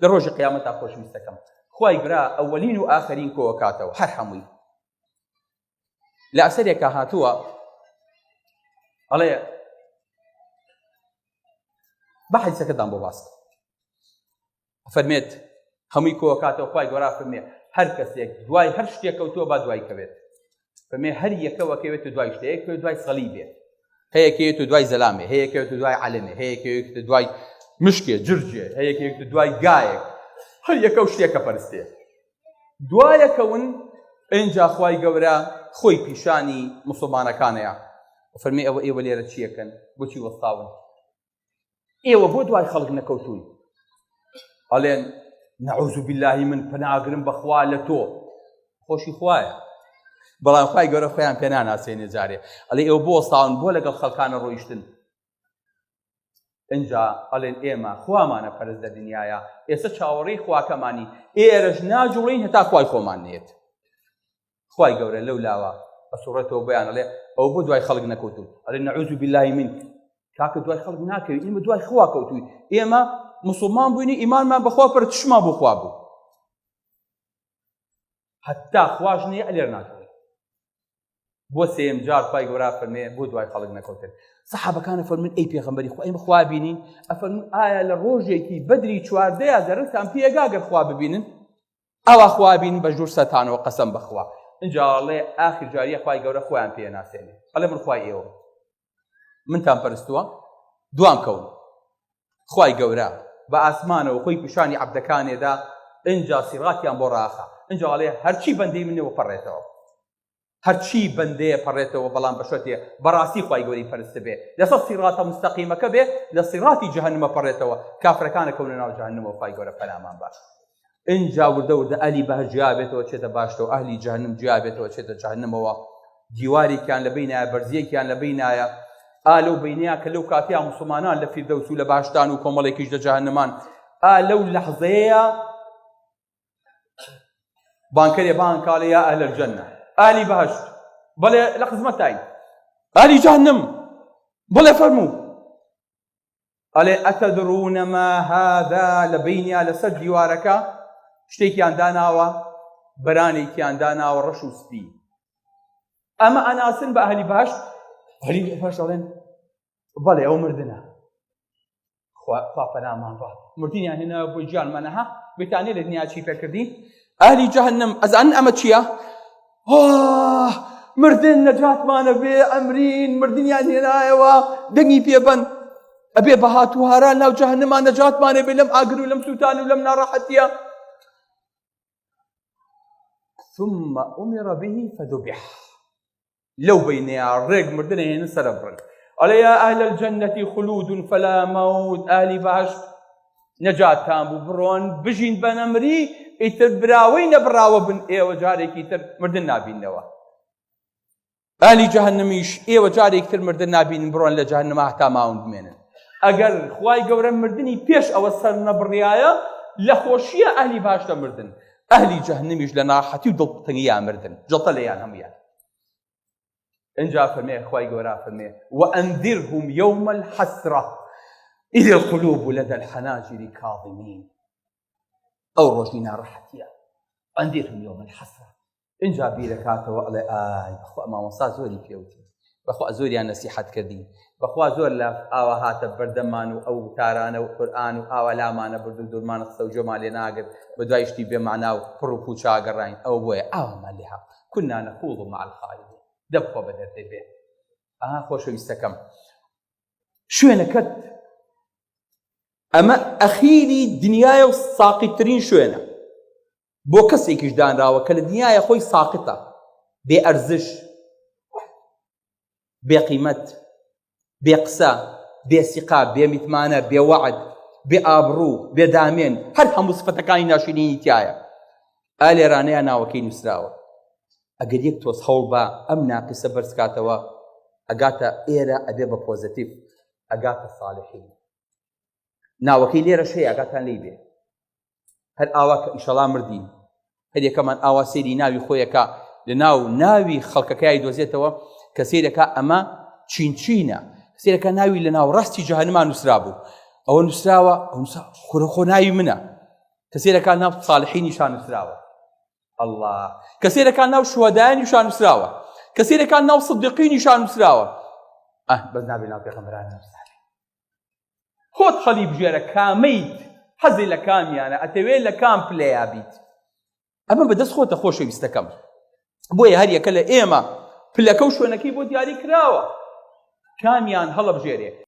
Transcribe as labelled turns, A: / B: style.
A: لە ڕۆژی قیامەتا خۆشەویستەکەم خوای گەورە ئەوەلین و ئاخرین کۆکاتەوە هەر هەمووی لە ئەسەرێکە هاتووە ئەڵێ بە حەدیسەکەتان بۆ باس فەرمێت هەمووی کۆکاتەوە خوای گەورە فەرمێ هەر کەسێک دوای هەر شتێک کەوتووە با دوای کەوێت فەرمێ هەر یەکەوە کەوێت و دوای شتێک کەوێت دوای سەڵی بێت هەیەکەوێت و دوای زەلامێ هەیەکەوێت و دوای عەلەمێ هەیەکەوێت و دوای مشکێ جرجێ هەیەکەوێت و دوای گایەک هەر یەکە و شتێکە پەرستێ دوایەکەون ئینجا خوای گەورە خۆی پیشانی موسڵمانەکانەیە فەرمێ ئەوە ئێوە لێرە چیەکەن بۆچی وەستاون ئێوە بۆ دوای خەڵک نەکەوتون ئەڵێن نەعوذ بالله من پەناگرم بەخوا لە تۆ خۆشی خوایە بەڵام خوای گەورە خۆیان پێ ناناسێنێ جارێ ئەڵێ ئێوە بۆ وەستاون بۆ لەگەڵ خەڵکانە ڕۆیشتن ئینجا ئەڵێن ئێمە خوامانە پەرست لە دنیاە ئێستا چاوەڕێی خواکەمانی ئێرەش ناجوڵین هەتا خوای خۆمان نێت خوای گەورە لەو لاوە بە سوڕەتەوە بەیان ئەڵێ ئەو بۆ دوای خەڵک نەکەوتون ئەڵێ نەعوذ بالله من کاکە دوای خەڵک ناکەوێت ئێمە دوای خوا کەوتووی ئێمە مسلمان بووینی ئیمانمان بەخوا پەرتشمان بۆ خوا بوو هەتا خواش نییە ئەلێر ناکەوێت بۆ سێم جار خوای گەورە فەرمێ بۆ دوای خەڵک نەکەوتن سەحابەکانە فەرمون ئەی پێغەمبەری خوا ئێمە خوا بینین ئەفەرمون ئایا لە ڕۆژێکی بەدری چواردەیە دەرەستان پێگا گەر خوا ببینن ئەوا خوا بینن بە ژوور سەتانەوە قەسەم بەخوا اینجا ئەڵێ ئاخر جاریە خوای گەورە خۆیان پێ ناسێنێ ئەڵێ من خوای ئێوە منتان پەرستووە دوام کەون خوای گەورە بە ئاسمانەوە خۆی پیشانی عەبدەکانێدا اینجا سیڕاتیان بۆ ڕاخە اینجا ئەڵێ هەرچی بەندەی منەوە پەڕێتەوە هەرچی بەندەیە پەڕێتەوە بەڵام بەشەتێ بەڕاستی خوای گەورەی پەرستە بێ لەسەر سیڕاتە مستەقیمەکە بێ لە سیڕاتی جەهەنەمە پەڕێتەوە کافرەکانە کەونە ناو جەهەنەمەوە خوای گەورە پەنامان باش اینجا وردە وردە ئەلی بەهەشت جیابێتەوە چێتە باشتەوە ئەهلی جەهەنەم جیابێتەوە چێتە جەهەنەمەوە دیوارێکیان لە بینایە بەرزیەکیان لە بینایە لەو بینەیە کە لەو کاتەیە موسڵمانان لە فیردەوس و لە باشتان و کۆمەڵێکیش لە جەهەنەمان لەو لەحزەیە بانکەرێ بانکاڵێ یا ئەهل الجەنە ئالی بەهەشت بەڵێ لە خزمەتین ئالی جەهەنەم بڵێ فەرموو ئەڵێ ئەتەدڕونە ما هذا لە بینیا لەسەر دیوارەکە شتێکیان داناوە بەرانێکیان داناوە ڕەش و سپی ئەمە ئەناسن بە ئەهلی بەهەشت ئەهلی بەهەشت ئەڵێن بەڵێ ئەو مردنە خوا پەنامان بات مردینیان هێناوە بۆی گیانمانەها بێتانێ لە دنیا چی پێکردین ئەهلی جەهەنەم ئەزانن ئەمە چییە مردن نەجاتمانە بێ ئەمرین مردنیان هێنایەوە دەنگی پێبەن ئەبێ بە هاتوهاران ناو جەهەنەمان نەجاتمانە بێ لەم ئاگر و لەم سووتان و لەم ناڕەحەتیە ثم أمر به فذبح لو بينيا ڕێک مردنە هێنن سەرە بڕن ئەڵێ یا ئەهل الجەنەتی خولود فلا مەوت ئالی بەهەشت نەجاتتان بوو بڕۆن بژین بە نەمری ئیتر براوەی نەبراوە بن ئێوە جارێکی تر مردن نابینەوە ئالی جەهەنەمیش ئێوە جارێکی تر مردن نابینن بڕۆن لە جەهەنەما هەتا ماون بمێنن ئەگەر خوای گەورە مردنی پێش ئەوە سەر نەبڕیایە لە خۆشیە ئەهلی باشتە مردن ئەهلی جەهەنەمیش لە ناحەتی و دڵتەنگیان مردن جڵتە لەیان هەمویان اینجا فەرمێ خوای گەورە فەرمێ وأنذرهم يوم الحسرة إذ القلوب لدى الحناجر كاظمين ئەو ڕۆژی ناڕەحەتیە ئەنذرهم يوم الحسرة اینجا بیرەکاتەوە ئەڵێ ئای بەخوا مامۆستا زۆری پێوتی بەخوا زۆریان نەسیحەت کردی بەخوا زۆر لە ئاوا هاتە بەردەمان و ئەو تارانە و قورئان و ئاوا لامانە برد و دوورمانە قسە و جۆمان لێ ناگرت بە دوای شتی بێمانا و پڕ و پوچ ئاگەڕاین ئەو بۆیە ئاوامان لێ هات كنا نخوض مع الخائضين دەبخۆ بە دەردێ بێ خۆشەویستەکەم شوێنەکەت ئەمە ئەخیری دنیایە و ساقیترین شوێنە بۆ کەسێکیش دانراوە کە لە دنیایە خۆی ساقتە بێ ئەرزش بێ قیمەت بێ قسە بێ سیقا بێ میتمانە بێ وەعد بێ ئابڕوو بێ دامێن هەر هەموو سفەتەکانی ناشرینی تایە لێرانەیە ناوەکەی نووسراوە ئەگەر یەک تۆس هەوڵ بە ئەم ناقیسە بەرزکاتەوە ئەگاتە ئێرە ئەبێ بە پۆزتیڤ ئەگاتە ساڵحین ناوەکەی لێرە شەیە ئەگاتان لێی بێ هەر ئاوا کە ئینشەڵا مردین هەر یەکەمان ئاوا سێری ناوی خۆیەکە لە ناو ناوی خەڵکەکەی دۆزێتەوە کە سێرەکە ئەمە چینچینە سێرەکە ناوی لە ناو ڕاستی جەهەنەما نووسرا بوو ئەوە نووسراوە خۆ ناوی منە کەسێرەکان ناو ساڵحینی شانوسراوە الله کەسێرەکان ناو شوهەدایانی شانوسراوە کەسێرەکان ناو سدیقینی شانوسراوە بەس نابێ ناو پێغەمبەران نووسراوێ خۆت خەڵی بژێرە کامەیت حەزی لە کامیانە ئەتەوێت لە کام پلەیا بیت ئەمە بەدەست خۆتە خۆشەویستەکەم بۆیە هەر یەکە لە ئێمە پلەکە و شوێنەکەی بۆ دیاری کراوە کامیان هەڵەبژێرێ